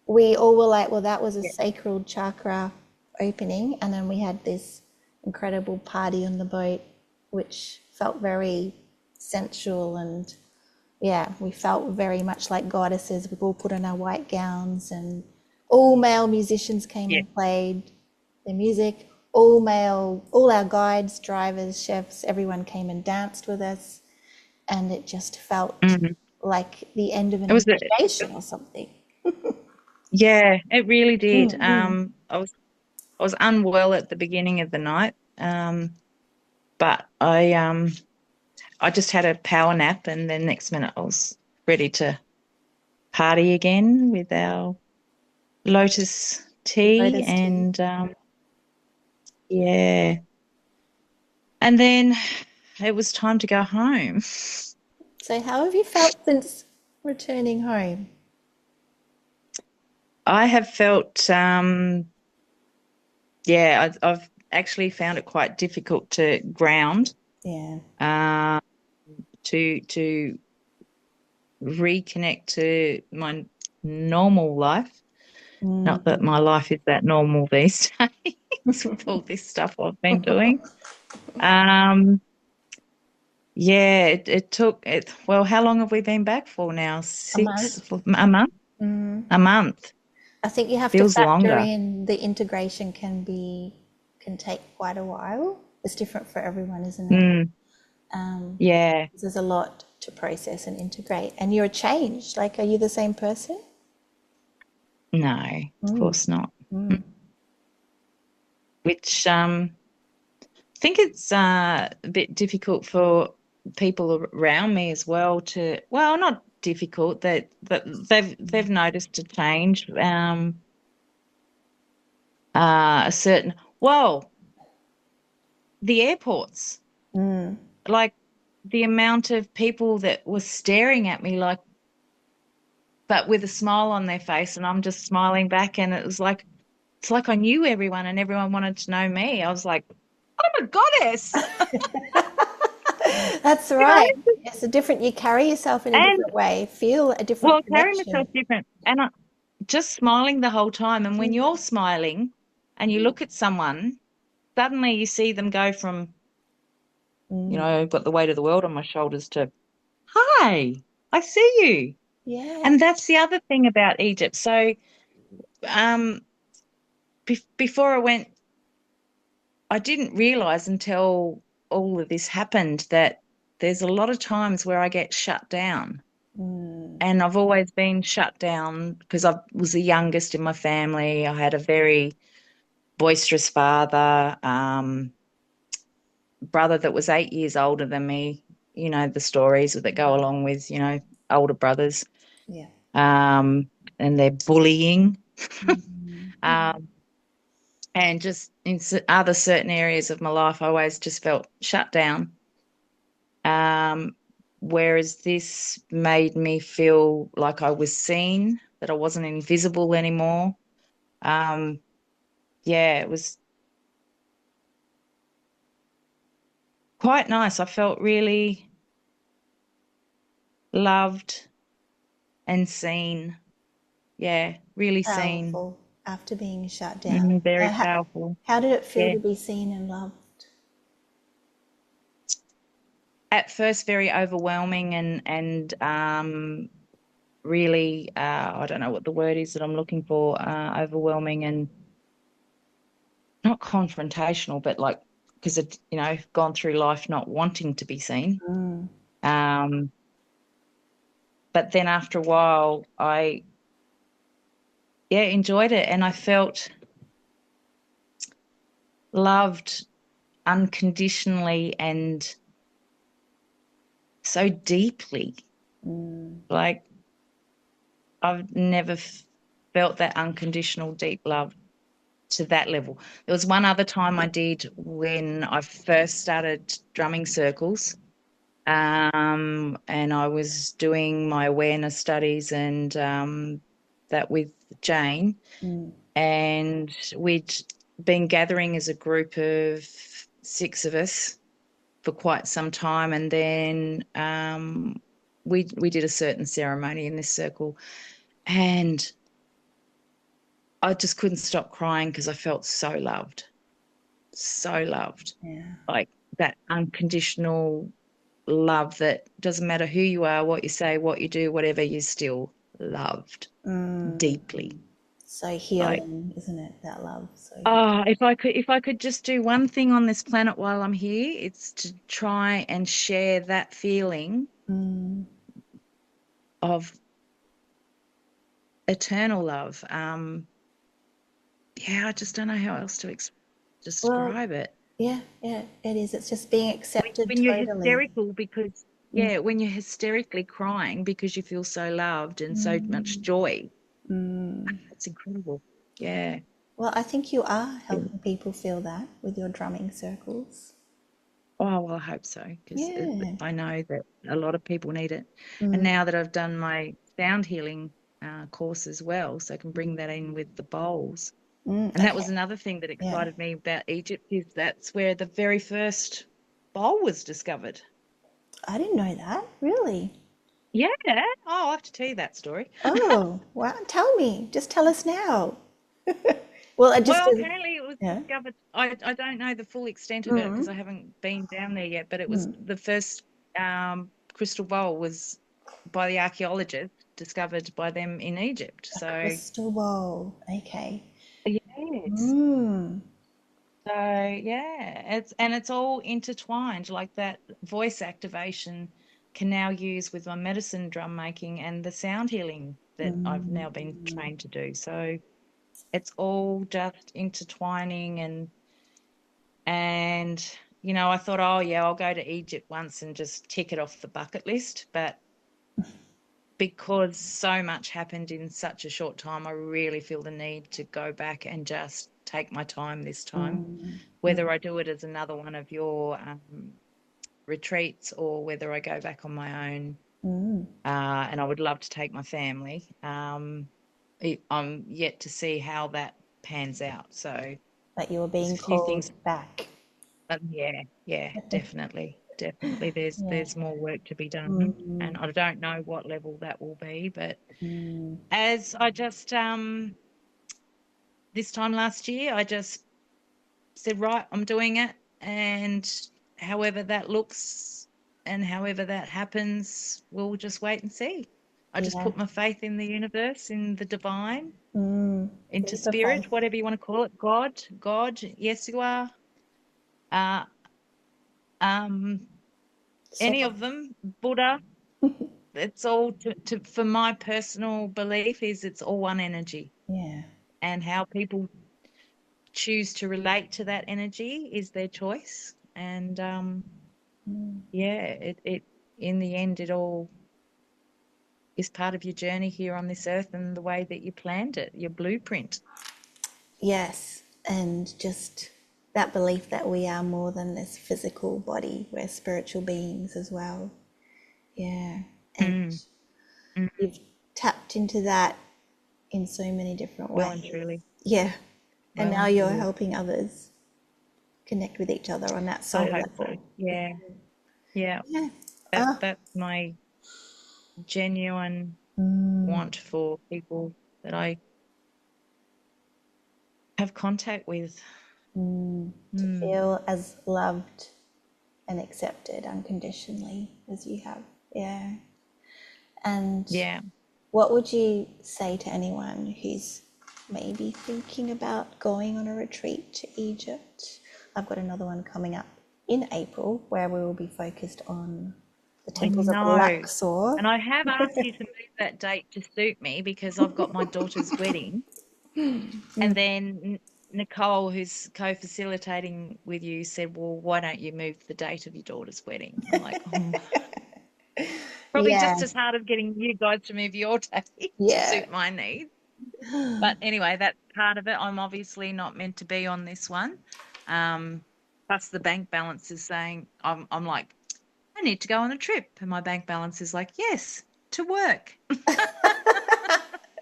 We all were like, well, that was a one. sacral chakra opening. And then we had this incredible party on the boat, which felt very sensual. And yeah, we felt very much like goddesses. We all put on our white gowns, and all male musicians came Yeah. and played their music. All male, all our guides, drivers, chefs, everyone came and danced with us. And it just felt Mm. like the end of an It was the initiation or something. Yeah, it really did. Mm-mm. I was unwell at the beginning of the night. But I just had a power nap, and then next minute I was ready to party again with our lotus tea Lotus tea. and yeah. And then it was time to go home. So, how have you felt since returning home? I have felt yeah, I've actually found it quite difficult to ground, Yeah. uh, to reconnect to my normal life. Not that Mm. my life is that normal these days with all this stuff I've been doing. Um, yeah, it took it. Well, how long have we been back for now? A month. A month? Mm. A month I think you have to feels factor longer. in the integration can take quite a while. It's different for everyone, isn't it? Mm, Um, yeah, there's a lot to process and integrate, and you're changed. Like, are you the same person? no, of Mm. course not. Mm. Which I think it's a bit difficult for people around me as well to, well, not difficult that they've noticed a change. A certain, well, the airports, Mm. like the amount of people that were staring at me, like, but with a smile on their face, and I'm just smiling back, and it was like, it's like I knew everyone, and everyone wanted to know me. I was like, I'm a goddess, That's you know, right. It's a different, you carry yourself in a and different way, feel a different well, carrying connection. myself different, and just smiling the whole time. And when you're smiling and you look at someone, suddenly you see them go from, Mm. I've got the weight of the world on my shoulders to, hi, I see you. Yeah. And that's the other thing about Egypt. So, um, before I went, I didn't realize until all of this happened that there's a lot of times where I get shut down. Mm. And I've always been shut down because I was the youngest in my family. I had a very boisterous father, brother that was 8 years older than me. You know, the stories that go Wow. along with, older brothers, Yeah. um, and their bullying. Um, and just in other certain areas of my life, I always just felt shut down. Um, Whereas this made me feel like I was seen, that I wasn't invisible anymore. Um, yeah, it was quite nice. I felt really loved and seen. Yeah, really seen. Powerful after being shut down. Very How, powerful. how did it feel Yeah. to be seen and loved? At first, very overwhelming and really, I don't know what the word is that I'm looking for. Overwhelming and not confrontational, but like because it, gone through life not wanting to be seen. Um, but then after a while, I yeah enjoyed it, and I felt loved unconditionally and so deeply. Like I've never felt that unconditional deep love to that level. There was one other time I did when I first started drumming circles. And I was doing my awareness studies and that with Jane. And we'd been gathering as a group of six of us for quite some time. And then we did a certain ceremony in this circle. And I just couldn't stop crying because I felt so loved, so loved. Yeah. Like that unconditional love that doesn't matter who you are, what you say, what you do, whatever, you're still loved deeply. So Like, healing, isn't it? That love. So oh, if I could just do one thing on this planet while I'm here, it's to try and share that feeling of eternal love. Yeah, I just don't know how else to well, describe it. yeah, yeah, it is. It's just being accepted When you're totally. hysterical because yeah, when you're hysterically crying because you feel so loved and so much joy, it's incredible. Yeah. Well, I think you are helping people feel that with your drumming circles. Oh, well, I hope so, because Yeah. I know that a lot of people need it. And now that I've done my sound healing course as well, so I can bring that in with the bowls. And that was Okay. another thing that Yeah. excited me about Egypt is that's where the very first bowl was discovered. I didn't know that. Really? Yeah. Oh, I'll have to tell you that story. Oh, wow. Tell me. Just tell us now. Well, I just Well, apparently it was yeah. discovered. I don't know the full extent of it because I haven't been down there yet, but it was the first crystal bowl was by the archaeologists discovered by them in Egypt. A So crystal bowl. Okay. yes. Mm. So yeah, it's all intertwined. Like that voice activation can now use with my medicine drum making and the sound healing that I've now been trained to do. So it's all just intertwining and I thought, oh yeah, I'll go to Egypt once and just tick it off the bucket list. But because so much happened in such a short time, I really feel the need to go back and just take my time this time, whether I do it as another one of your retreats or whether I go back on my own. And I would love to take my family. I'm yet to see how that pans out. So That you were there's a being few things. called back. Yeah, yeah, definitely, definitely. There's Yeah. there's more work to be done, and I don't know what level that will be. But as I just this time last year, I just said, right, I'm doing it, and however that looks and however that happens, we'll just wait and see. I just Yeah. put my faith in the universe, in the divine, into Deeper faith. spirit, whatever you want to call it, God, yes, you are. Uh, um, any So of them, Buddha. It's all for my personal belief is it's all one energy, yeah. and how people choose to relate to that energy is their choice. And yeah, it in the end is part of your journey here on this earth and the way that you planned it, your blueprint. Yes, and just that belief that we are more than this physical body, we're spiritual beings as well. Yeah, and Mm, mm, you've tapped into that in so many different well and ways. truly. Yeah, and Well now and you're truly. helping others connect with each other on that I soul hope so. level. Yeah. Yeah. Yeah. That Ah. that's my genuine Mm, want for people that I have contact with. to Mm, feel as loved and accepted unconditionally as you have. Yeah. And yeah. what would you say to anyone who's maybe thinking about going on a retreat to Egypt? I've got another one coming up in April where we will be focused on the I temples of know. Luxor. And I have asked you to move that date to suit me because I've got my daughter's wedding. And then Nicole, who's co-facilitating with you, said, well, why don't you move the date of your daughter's wedding? I'm like, probably Yeah, just as hard as getting you guys to move your date to yeah. suit my needs. But anyway, that's part of it. I'm obviously not meant to be on this one. Um, Plus the bank balance is saying I'm like, I need to go on a trip. And my bank balance is like, yes, to work.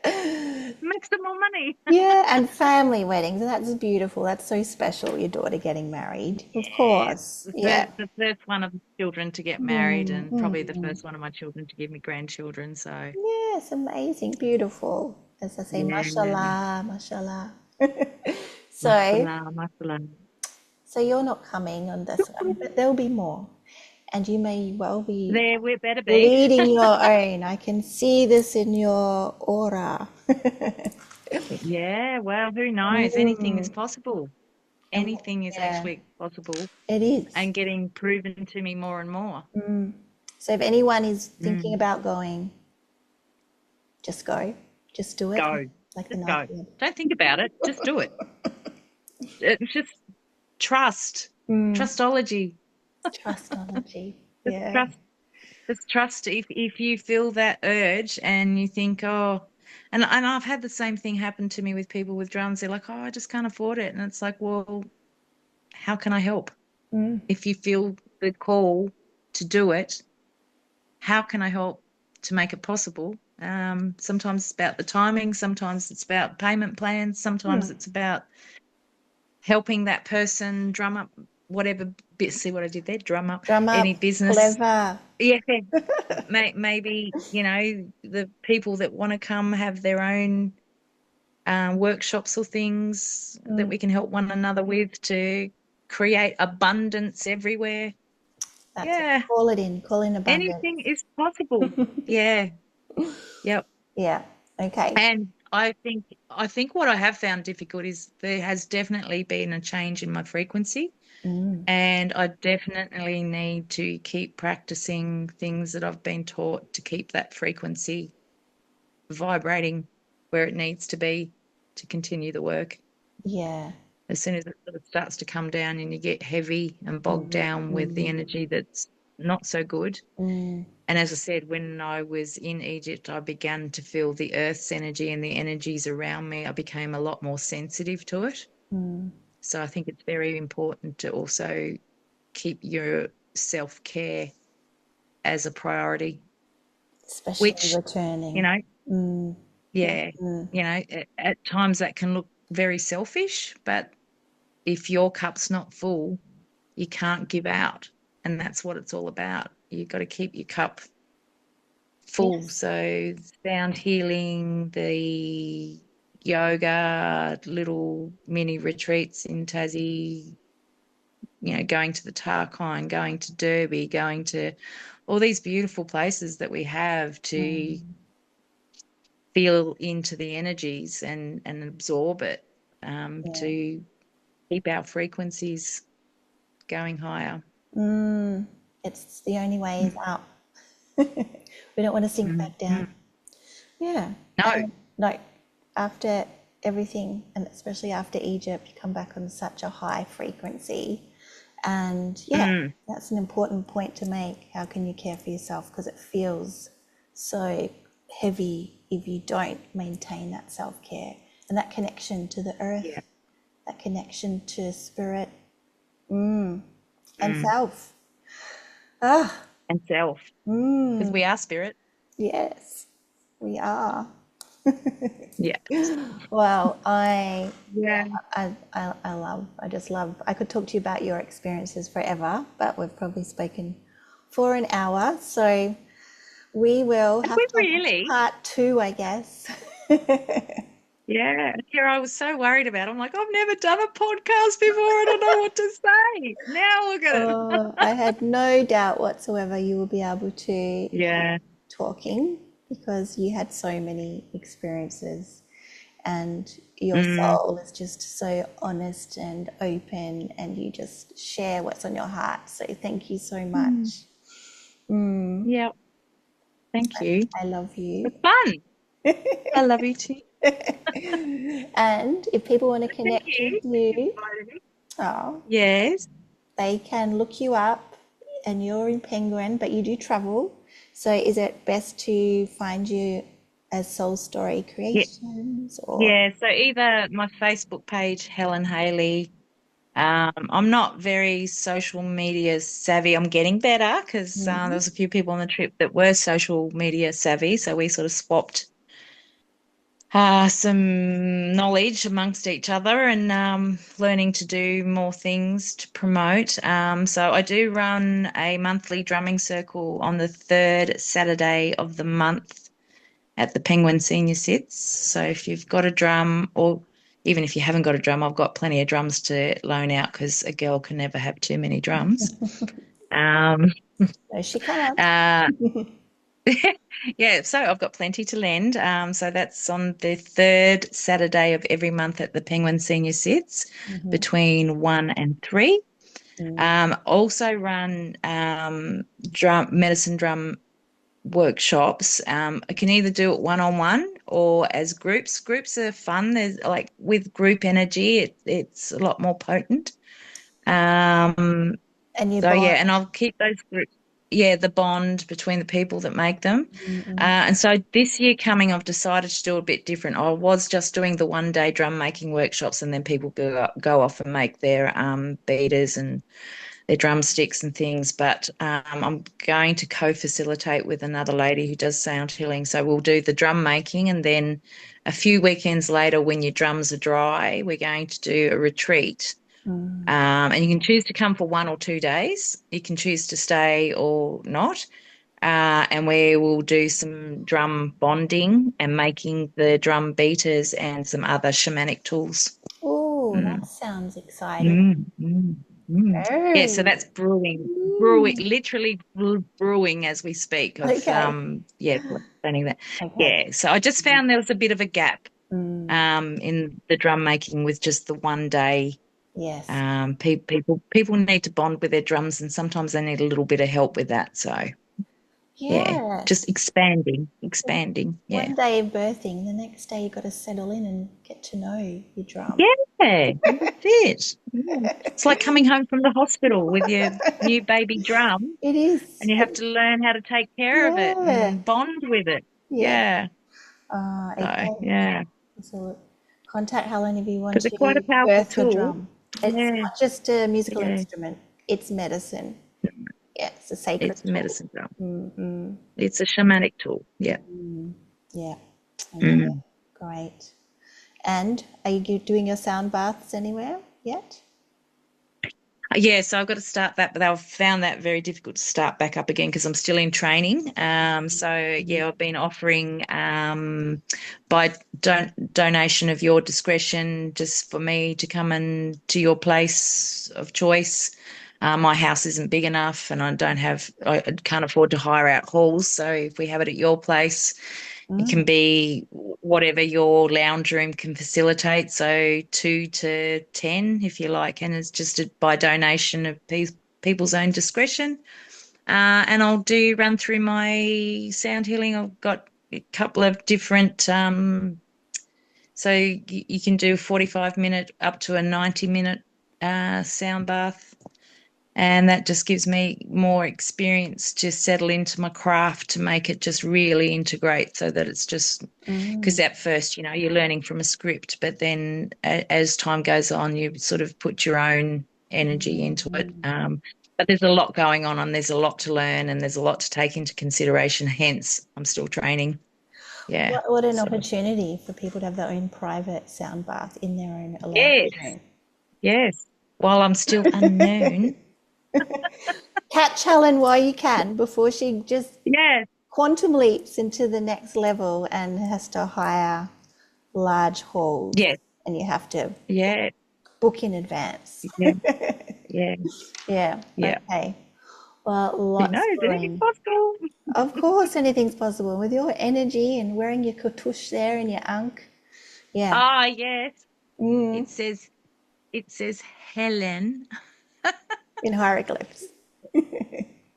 Make some more money. Yeah, and family weddings, and that's beautiful. That's so special, your daughter getting married. Of Yes. course. The Yeah. first, the first one of the children to get married and probably the Mm-hmm. first one of my children to give me grandchildren. So Yes, amazing, beautiful. As I say, yeah, mashallah, mashallah. So, mashallah, mashallah. so you're not coming on this one, but there'll be more. And you may well be There, we better be. leading your own. I can see this in your aura. Yeah, well, who knows? Anything is Mm. possible. And Anything is yeah, actually possible it is. and getting proven to me more and more. So if anyone is thinking Mm. about going, just go. Just do it. Go. Like the Just Nike go. word. Don't think about it. Just do it. It's just trust. Trustology. Trustology. Just Yeah. trust. Just trust if you feel that urge and you think, oh, and I've had the same thing happen to me with people with drums. They're like, oh, I just can't afford it. And it's like, well, how can I help? If you feel the call to do it, how can I help to make it possible? Sometimes it's about the timing, sometimes it's about payment plans, sometimes it's about helping that person drum up whatever bit. See what I did there? Drum up Drum any up. business. Clever. Yeah, maybe, the people that want to come have their own workshops or things that we can help one another with to create abundance everywhere. That's it. Yeah, Call it in. Call in anything abundance. is possible. Yeah, yep. Yeah. Okay. And I think what I have found difficult is there has definitely been a change in my frequency. And I definitely need to keep practicing things that I've been taught to keep that frequency vibrating where it needs to be to continue the work. Yeah. As soon as it sort of starts to come down and you get heavy and bogged down with the energy that's not so good. And as I said, when I was in Egypt, I began to feel the earth's energy and the energies around me. I became a lot more sensitive to it. So I think it's very important to also keep your self-care as a priority, Especially which, you returning. know, yeah, at times that can look very selfish, but if your cup's not full, you can't give out. And that's what it's all about. You've got to keep your cup full. Yes. So sound healing, the yoga, little mini retreats in Tassie, going to the Tarkine, going to Derby, going to all these beautiful places that we have to feel into the energies and absorb it, Yeah. to keep our frequencies going higher. It's the only way is up. We don't want to sink back Mm-hmm. down. Yeah. No. And like after everything, and especially after Egypt, you come back on such a high frequency. And yeah, Mm. that's an important point to make. How can you care for yourself? Because it feels so heavy if you don't maintain that self-care and that connection to the Yeah. earth, that connection to spirit and Mm. self. Ah, And self, because we are spirit. yes, we are. Yeah. Well, Yeah. I just love, I could talk to you about your experiences forever, but we've probably spoken for an hour. So we will Have have we to have a really? part two, I guess. Yeah. Here I was so worried about it. I'm like, I've never done a podcast before. I don't know what to say. Now look at it. I had no doubt whatsoever you will be able to Yeah. talking because you had so many experiences and your Mm. soul is just so honest and open and you just share what's on your heart. So thank you so Mm. much. Yeah. Thank you. I love you. It's fun. I love you too. And if people want to Thank connect with you for you, inviting me. oh, Yes. they can look you up and you're in Penguin, but you do travel. So is it best to find you as Soul Story Yeah. Creations or? Yeah. So either my Facebook page, Helen Halee. I'm not very social media savvy. I'm getting better because there was a few people on the trip that were social media savvy. So we sort of swapped some knowledge amongst each other and learning to do more things to promote. So I do run a monthly drumming circle on the third Saturday of the month at the Penguin Senior Sits. So if you've got a drum, or even if you haven't got a drum, I've got plenty of drums to loan out because a girl can never have too many drums. Um, There she comes. uh, yeah, so I've got plenty to lend. So that's on the third Saturday of every month at the Penguin Senior Sits between 1 and 3. Also run medicine drum workshops. I can either do it one-on-one or as groups. Groups are fun. There's like with group energy, it's a lot more potent. Um, And you so yeah, bond. and I'll keep those groups. Yeah, the bond between the people that make them. And so this year coming, I've decided to do a bit different. I was just doing the 1 day drum making workshops, and then people go off and make their beaters and their drumsticks and things. But I'm going to co-facilitate with another lady who does sound healing. So we'll do the drum making, and then a few weekends later, when your drums are dry, we're going to do a retreat. And you can choose to come for 1 or 2 days. You can choose to stay or not. And we will do some drum bonding and making the drum beaters and some other shamanic tools. Oh, that Mm. sounds exciting. Mm, mm, mm. Yeah, so Oh, that's literally brewing as we speak of okay. yeah, planning that. Okay. Yeah, so I just found there was a bit of a gap in the drum making with just the 1 day. Yes. People need to bond with their drums, and sometimes they need a little bit of help with that. So yeah, Yes. just expanding. Yeah. 1 day of birthing, the next day you've got to settle in and get to know your drum. Yeah, that's it. Yeah. It's like coming home from the hospital with your new baby drum, It and is. you have to learn how to take care of it Yeah. and bond with it. Yeah. Yeah. So, Again, yeah. so contact Helen if you want But they're quite a to powerful birth a tool. drum. It's Yeah. not just a musical Yeah. instrument, it's medicine. Yeah, it's a sacred It's a tool. medicine drum. It's a shamanic tool. Yeah. Yeah. Okay, Mm. great. And are you doing your sound baths anywhere yet? Yeah, so I've got to start that, but I've found that very difficult to start back up again because I'm still in training. So yeah, I've been offering by donation of your discretion, just for me to come and to your place of choice. My house isn't big enough, and I can't afford to hire out halls. So if we have it at your place, it can be whatever your lounge room can facilitate. So 2 to 10, if you like, and it's just by donation of people's own discretion. And I'll do run through my sound healing. I've got a couple of different. So you can do 45 minute up to a 90 minute sound bath And that just gives me more experience to settle into my craft to make it just really integrate so that it's just because at first, you're learning from a script, but then as time goes on, you sort of put your own energy into it. But there's a lot going on and there's a lot to learn and there's a lot to take into consideration. Hence, I'm still training. Yeah. What an So, opportunity for people to have their own private sound bath in their own lounge yes, room. yes. While I'm still unknown. Catch Helen while you can before she just Yes, quantum leaps into the next level and has to hire large halls yes, and you have to yeah, book in advance. yeah, yeah, Yeah, yeah. okay. Well, Who knows? lots Anything's brewing. possible. Of course, anything's possible with your energy and wearing your cartouche there and your ankh. Yeah. Ah, yes. Mm, It says it says Helen in hieroglyphs.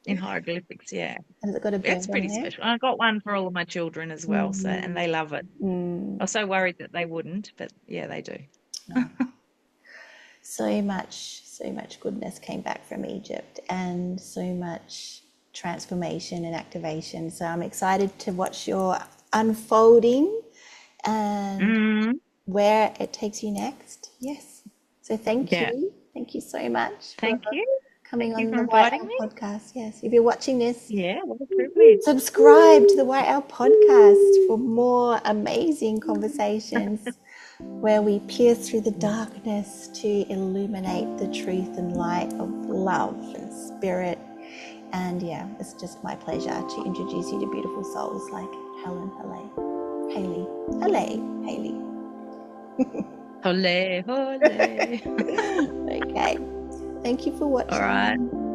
in hieroglyphics. Yeah, Has it got a it's bird on pretty there? special. I got one for all of my children as well, so and Mm, they love it. mm. I was so worried that they wouldn't, but yeah, they do. Oh, so much goodness came back from Egypt and so much transformation and activation. So I'm excited to watch your unfolding and Mm, where it takes you next. Yes. So thank yeah. you. Thank you so much for Thank you. coming Thank you on for the White inviting Owl me. podcast. Yes. If you're watching this, Yeah, what a privilege. subscribe to the White Owl podcast for more amazing conversations where we pierce through the darkness to illuminate the truth and light of love and spirit. And yeah, it's just my pleasure to introduce you to beautiful souls like Helen Halee. Haley. Hole, hole. Okay. Thank you for All right. watching.